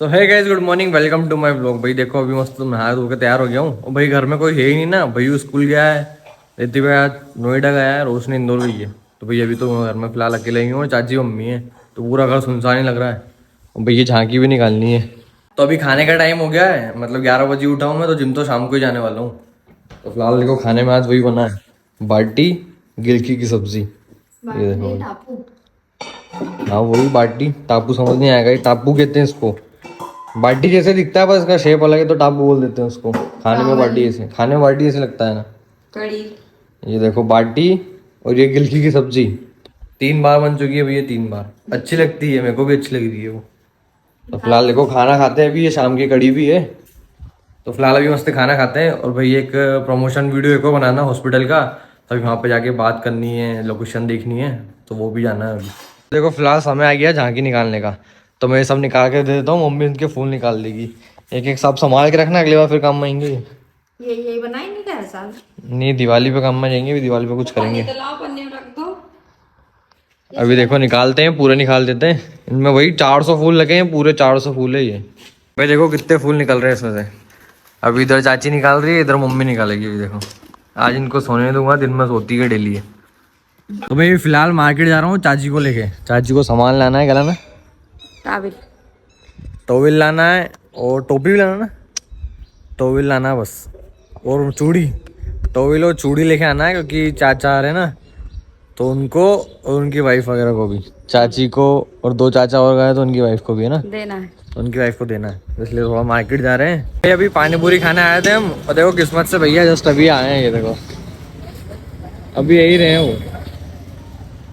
So hi guys, good morning, welcome to my blog. भाई देखो अभी मस्त नहा धो के तैयार हो गया हूँ और भाई घर में कोई है ही नहीं ना। भैया स्कूल गया है, रिद्धि भाई आज नोएडा गया है, रोशनी इंदौर गई है। तो भाई अभी तो घर में फिलहाल अकेले ही हूँ और चाची मम्मी है, तो पूरा घर सुनसान ही लग रहा है और भैया झांकी भी निकालनी है। तो अभी खाने का टाइम हो गया है, मतलब 11 बजे उठा हूँ मैं, तो जिम तो शाम को ही जाने वाला हूँ। तो फिलहाल देखो खाने में आज वही बना है, बाटी गिलकी की सब्जी। ये देखो, हाँ वही बाटी, टापू समझ नहीं आएगा, ये टापू कहते हैं इसको। बाटी जैसे दिखता है बस इसका शेप अलग है, तो टापू बोल देते हैं उसको। खाने में बाटी ऐसे, खाने में बाटी ऐसे लगता है ना। कड़ी ये देखो बाटी और ये गिलकी की सब्जी 3 बार बन चुकी है भैया, 3 बार। अच्छी लगती है, मेरे को भी अच्छी लग रही है वो। तो फिलहाल देखो खाना खाते हैं अभी, ये शाम की कड़ी भी है। तो फिलहाल अभी मस्त खाना खाते हैं और भाई एक प्रमोशन वीडियो एक और बनाना हॉस्पिटल का, तभी वहाँ पे जाके बात करनी है, लोकेशन देखनी है, तो वो भी जाना है अभी। देखो फिलहाल समय आ गया झांकी निकालने का, तो मैं ये सब निकाल के दे देता हूँ, मम्मी उनके फूल निकाल देगी। एक एक सब संभाल के रखना, अगली बार फिर काम में आएंगे। यही बनाएंगे क्या साल? नहीं, दिवाली पे काम में जाएंगे, अभी दिवाली पे कुछ करेंगे। तो लाओ पन्नी में रख दो। अभी देखो निकालते हैं, पूरे निकाल देते हैं। इनमें वही 400 फूल लगे हैं, पूरे 400 फूल है ये। भाई देखो कितने फूल निकल रहे हैं इसमें से। अभी इधर चाची निकाल रही है, इधर मम्मी निकालेगी। अभी देखो आज इनको सोने दूंगा, दिन में सोती है डेली है। तो भाई फिलहाल मार्केट जा रहा हूँ चाची को लेके, चाची को सामान लाना है, गला में टाविल टॉविल लाना है और टोपी भी लाना ना, टॉविल लाना है बस, और चूड़ी। टॉविल और चूड़ी लेके आना है, क्योंकि चाचा आ रहे हैं ना, तो उनको और उनकी वाइफ वगैरह को भी, चाची को और 2 चाचा और गए तो उनकी वाइफ को भी है ना, देना है। तो उनकी वाइफ को देना है, इसलिए थोड़ा मार्केट जा रहे हैं। भाई अभी पानी पूरी खाने आए थे हम, और देखो किस्मत से भैया जस्ट अभी आए हैं। ये देखो अभी यही रहे हैं वो,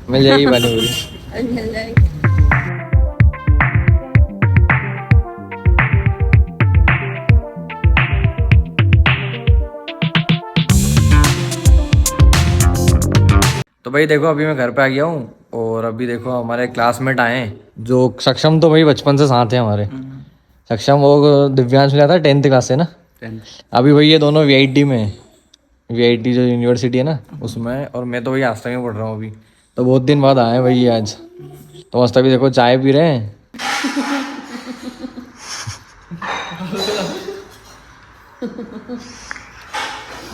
मिल जाएगी पानी पूरी। मिल जाएगी। तो भाई देखो अभी मैं घर पे आ गया हूँ, और अभी देखो हमारे क्लासमेट आए हैं, जो सक्षम तो भाई बचपन से साथ हैं हमारे। सक्षम वो दिव्यांश मिला था 10th क्लास से ना। अभी भाई ये दोनों वीआईटी में है, वीआईटी जो यूनिवर्सिटी है ना उसमें, और मैं तो भाई आस्था में पढ़ रहा हूँ अभी। तो बहुत दिन बाद आए हैं भाई ये आज, तो मस्त अभी देखो चाय पी रहे हैं।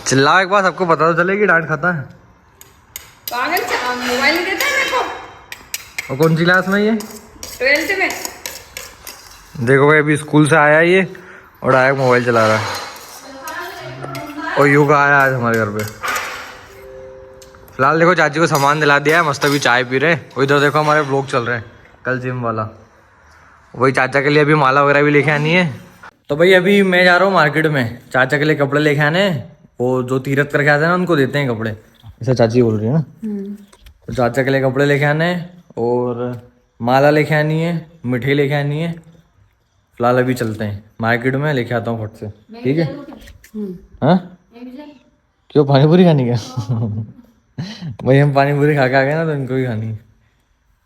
चिल्लाओ एक बार, सबको पता तो चले कि डांट खाता है। पागल मोबाइल देता है मेरे को। और कौन सी क्लास में ये? 12th में। देखो भाई अभी स्कूल से आया ये, और डायरेक्ट मोबाइल चला रहा है। और युग आया आज हमारे घर पे। फिलहाल देखो चाची को सामान दिला दिया है, मस्त अभी चाय पी रहे हैं। और इधर देखो हमारे ब्लॉग चल रहे हैं कल जिम वाला, वही चाचा के लिए अभी माला वगैरह भी लेके आनी है। तो भाई अभी मैं जा रहा हूँ मार्केट में, चाचा के लिए कपड़े लेके आने। वो जो तीरथ करके आते हैं ना, उनको देते हैं कपड़े, ऐसा चाची बोल रही है ना। तो चाचा के लिए कपड़े लेके आने हैं, और माला लेके आनी है, मिठाई लेके आनी है। फिलहाल अभी चलते हैं मार्केट में, लेके आता हूँ फट से, ठीक है? हाँ क्यों, पानी पूरी खानी क्या? भाई हम पानी पूरी खा के आ गए ना, तो इनको भी खानी है।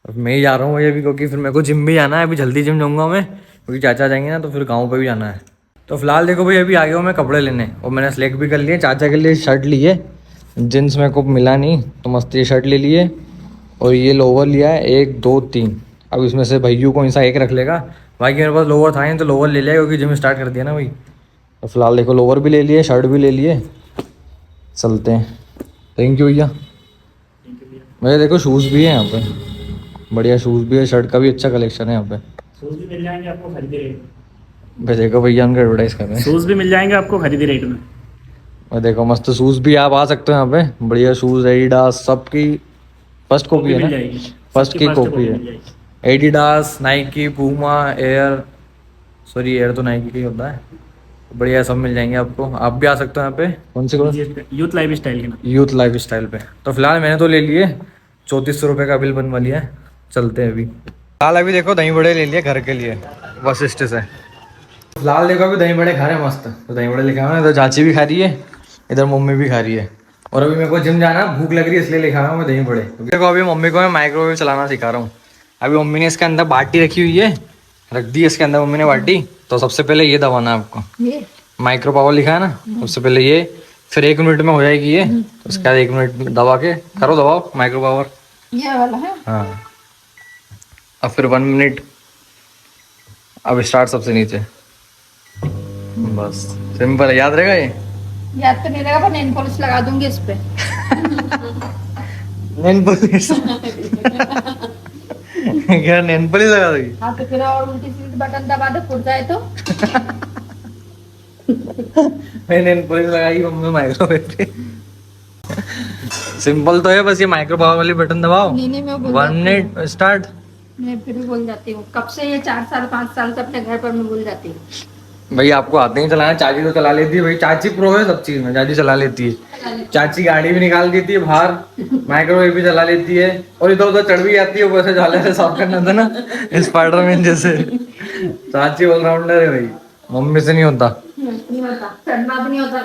अब मैं ही जा रहा हूँ भाई अभी, क्योंकि फिर मेरे को जिम भी जाना है। अभी जल्दी जिम जाऊँगा मैं, क्योंकि चाचा जाएंगे ना, तो फिर गाँव पे भी जाना है। तो फिलहाल देखो भाई अभी आ गया हूँ मैं कपड़े लेने, और मैंने सिलेक्ट भी कर लिए। चाचा के लिए शर्ट लिए, जींस मेरे को मिला नहीं, तो मस्त ये शर्ट ले लिए, और ये लोवर लिया है 1 2 3। अब इसमें से भैयू कौन सा एक रख लेगा, बाकी मेरे पास लोवर था नहीं, तो लोवर ले लिया, क्योंकि जिम स्टार्ट कर दिया ना भाई। तो फिलहाल देखो लोवर भी ले लिए, शर्ट भी ले लिए, चलते हैं। थैंक यू भैया। मेरे देखो शूज़ भी है यहाँ पे, बढ़िया शूज़ भी है, शर्ट का भी अच्छा कलेक्शन है यहाँ पे। शूज़ भी मिल जाएंगे आपको खरीदी रेट में। भाई देखो भैया उनका एडवर्टाइज कर रहे हैं। शूज़ भी मिल जाएंगे आपको खरीदी रेट में। भाई देखो मस्त शूज़ भी, आप आ सकते हो यहाँ पे, बढ़िया शूज़। एडिडास सबकी फर्स्ट कॉपी है मिल ना, जाएगी, फर्स्ट की कॉपी मिल है। जाएगी। Adidas, Nike, Puma, air, sorry air तो नाइकी का ही होता है। बढ़िया सब मिल जाएंगे आपको, आप भी आ सकते हो यहाँ पे। कौन सी यूथ लाइफ स्टाइल के ना, यूथ लाइफ स्टाइल पे। तो फिलहाल मैंने तो ले लिए, 3400 रुपये का बिल बनवा लिया है, चलते हैं अभी। फिलहाल अभी देखो दही बड़े ले लिए घर के लिए वशिष्ठ से। फिलहाल देखो अभी दही बड़े खा रहे हैं मस्त, तो दही बड़े लेके आए, इधर चाची भी खा रही है, इधर मम्मी भी खा रही है। और अभी मेरे को जिम जाना, भूख लग रही है, इसलिए लेके आया हूँ मैं दही बड़े। देखो अभी मम्मी को मैं माइक्रोवेव चलाना सिखा रहा हूँ। अभी मम्मी ने इसके अंदर बाटी रखी हुई है, रख दी इसके अंदर मम्मी ने बाटी। तो सबसे पहले ये दबाना है आपको, माइक्रो पावर लिखा है ना, सबसे पहले ये, फिर 1 मिनट में हो जाएगी ये। तो उसके बाद 1 मिनट दबा के करो, दबाओ माइक्रो पावर, ये वाला है। हाँ। अब फिर 1 मिनट, अब स्टार्ट सबसे नीचे, बस सिंपल है, याद रहेगा ये। याद तो नहीं रहेगा पर नेल पॉलिश लगा दूंगी इस पे। नेन पॉलिश क्या नेन पॉलिश लगा दोगी? हाँ तो फिर और उल्टी सीधी बटन दबा दे, फूट जाए तो। मैं नेन पॉलिश लगाई मम्मी माइक्रोवेव पे। सिंपल तो है, बस ये माइक्रो पावर वाली बटन दबाओ, नहीं नहीं मैं बोल 1 मिनट स्टार्ट। मैं फिर भी बोल जाती हूँ, कब से ये 4 साल 5 साल से अपने घर पर मैं भूल जाती हूँ। भाई आपको आते ही चलाना, चाची तो चला लेती है भाई, चाची प्रो है सब चीज में, चाची चला लेती है। चाची गाड़ी भी निकाल देती है बाहर, माइक्रोवेव भी चला लेती है, और इधर उधर चढ़ भी जाती है, ऊपर से झाले से साफ करना था ना स्पाइडरमैन जैसे। चाची ऑलराउंडर है भाई, मम्मी से नहीं होता। नहीं होता, चढ़ना भी नहीं होता।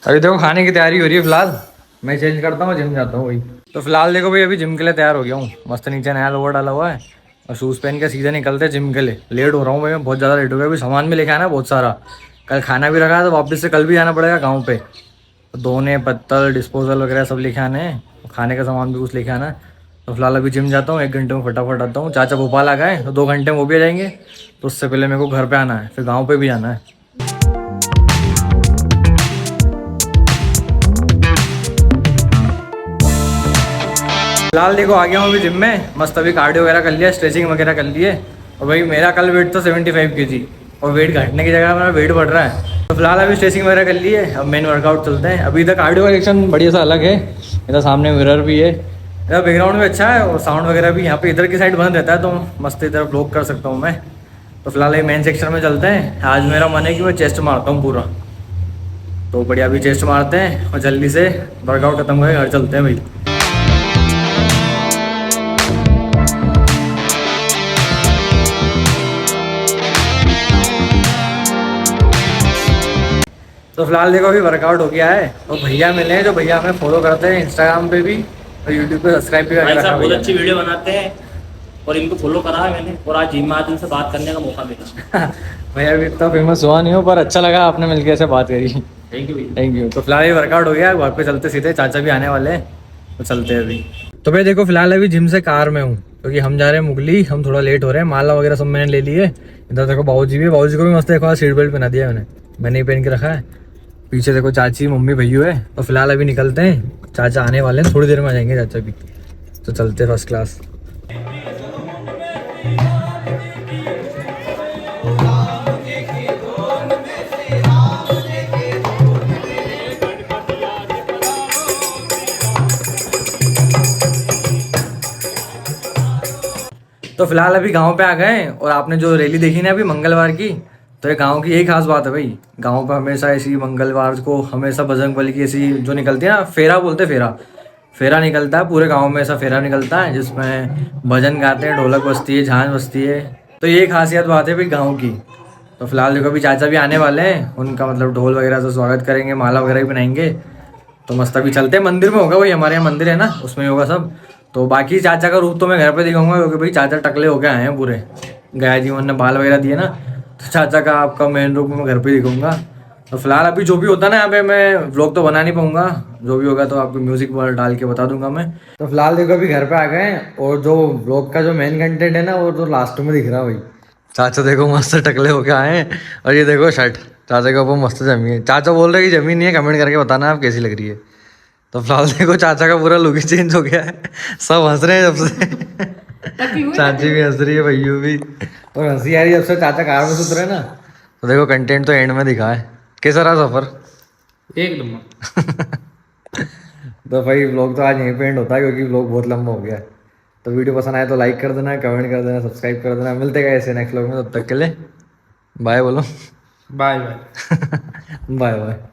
अभी देखो खाने की तैयारी हो रही है फिलहाल, मैं चेंज करता हूँ, जिम जाता हूँ भाई। तो फिलहाल देखो भाई अभी जिम के लिए तैयार हो गया हूँ, मस्त नीचे नया लोवर डाला हुआ है और शूज़ पहन के सीधे निकलते हैं जिम के लिए। लेट हो रहा हूँ भाई, मैं बहुत ज़्यादा लेट हो गया, अभी सामान भी लेके आना है बहुत सारा, कल खाना भी रखा है तो वापस से कल भी आना पड़ेगा गाँव पे, तो धोने पत्तल डिस्पोजल वगैरह सब लेके आने हैं, खाने का सामान भी कुछ लेके आना है। तो फिलहाल अभी जिम जाता हूँ, 1 घंटे में फटाफट आता हूँ। चाचा भोपाल आ गए तो 2 घंटे में वो भी आ जाएंगे, तो उससे पहले मेरे को घर पे आना है, फिर गाँव पे भी जाना है। फिलहाल देखो आ गया हूँ अभी जिम में, मस्त अभी कार्डियो वगैरह कर लिया, स्ट्रेचिंग वगैरह कर लिए। और भाई मेरा कल वेट था 75 kg और वेट घटने की जगह मेरा वेट बढ़ रहा है। तो फिलहाल अभी स्ट्रेचिंग वगैरह कर लिए, अब मेन वर्कआउट चलते हैं। अभी तक कार्डियो का सेक्शन बढ़िया सा अलग है, इधर सामने मिरर भी है, इधर बैकग्राउंड भी अच्छा है और साउंड वगैरह भी यहाँ पे इधर की साइड बंद रहता है, तो मस्त इधर ब्लॉग कर सकता हूँ मैं। तो फिलहाल ये मेन सेक्शन में चलते हैं। आज मेरा मन है कि मैं चेस्ट मारता हूँ पूरा, तो बढ़िया अभी चेस्ट मारते हैं और जल्दी से वर्कआउट खत्म करके घर चलते हैं भाई। तो फिलहाल देखो अभी वर्कआउट हो गया है और भैया मिले हैं जो भैया हमें फॉलो करते हैं इंस्टाग्राम पे भी और यूट्यूब पे सब्सक्राइब भी भाई करके साहब बहुत रखा अच्छी वीडियो बनाते हैं और इनको फॉलो करा है मैंने, और आज जिम में आज उनसे बात करने का मौका मिला। भैया भी इतना फेमस हुआ नहीं हो, पर अच्छा लगा आपने मिलकर ऐसे बात करी, थैंक यू भैया। Thank you. तो फिलहाल ये वर्कआउट हो गया, घर पे चलते सीधे, चाचा भी आने वाले हैं तो चलते हैं अभी। तो भाई देखो फिलहाल अभी जिम से कार में हूँ क्योंकि हम जा रहे हैं मुगली, हम थोड़ा लेट हो रहे हैं, माला वगैरह सब मैंने ले लिए। इधर देखो बाबूजी भी, बाबूजी को भी मस्त देखो सीट बेल्ट पहना दिया मैंने ही पहन के रखा है। पीछे देखो चाची मम्मी भैया है। तो फिलहाल अभी निकलते हैं, चाचा आने वाले हैं, थोड़ी देर में आ जाएंगे चाचा भी, तो चलते फर्स्ट क्लास। तो फिलहाल अभी गांव पे आ गए और आपने जो रैली देखी ना अभी मंगलवार की, तो ये गांव की यही खास बात है भाई, गांव पे हमेशा ऐसी मंगलवार को हमेशा बजरंग बली की ऐसी जो निकलती है ना, फेरा बोलते हैं, फेरा निकलता है पूरे गांव में, ऐसा फेरा निकलता है जिसमें भजन गाते हैं, ढोलक बजती है, झांझ बजती है। तो ये खासियत बात है भाई गाँव की। तो फिलहाल देखो अभी चाचा भी आने वाले हैं, उनका मतलब ढोल वगैरह से स्वागत करेंगे, माला वगैरह भी बनाएंगे। तो मस्त अभी चलते हैं, मंदिर में होगा भाई, हमारे यहाँ मंदिर है ना, उसमें होगा सब। तो बाकी चाचा का रूप तो मैं घर पे दिखाऊंगा क्योंकि भाई चाचा टकले होके आए हैं पूरे, गया जीवन ने बाल वगैरह दिए ना, तो चाचा का आपका मेन रूप मैं घर पे दिखाऊंगा। तो फिलहाल अभी जो भी होता है ना यहाँ पे, मैं व्लॉग तो बना नहीं पाऊंगा, जो भी होगा तो आपको म्यूजिक डाल के बता दूंगा मैं। तो फिलहाल देखो अभी घर पे आ गए और जो व्लॉग का जो मेन कंटेंट है ना वो तो लास्ट में दिख रहा है भाई। चाचा देखो मस्त टकले होके आए हैं और ये देखो शर्ट चाचा के ऊपर मस्त जमी है। चाचा बोल रहे कि जमी नहीं है, कमेंट करके बताना आप कैसी लग रही है। तो फिलहाल देखो चाचा का पूरा लुक ही चेंज हो गया है, सब हंस रहे हैं जब से। चाची भी हंस रही है, भैया भी, और हंसी आ रही है जब से चाचा कार में सुत रहे ना। तो देखो कंटेंट तो एंड में दिखा है, कैसा रहा सफर? एक नंबर। तो भाई व्लॉग तो आज यहीं पे एंड होता है क्योंकि व्लॉग बहुत लंबा हो गया है। तो वीडियो पसंद आए तो लाइक कर देना, कमेंट कर देना, सब्सक्राइब कर देना। मिलते हैं ऐसे नेक्स्ट व्लॉग में, तब तक के लिए बाय बोलो। Bye bye. Bye bye.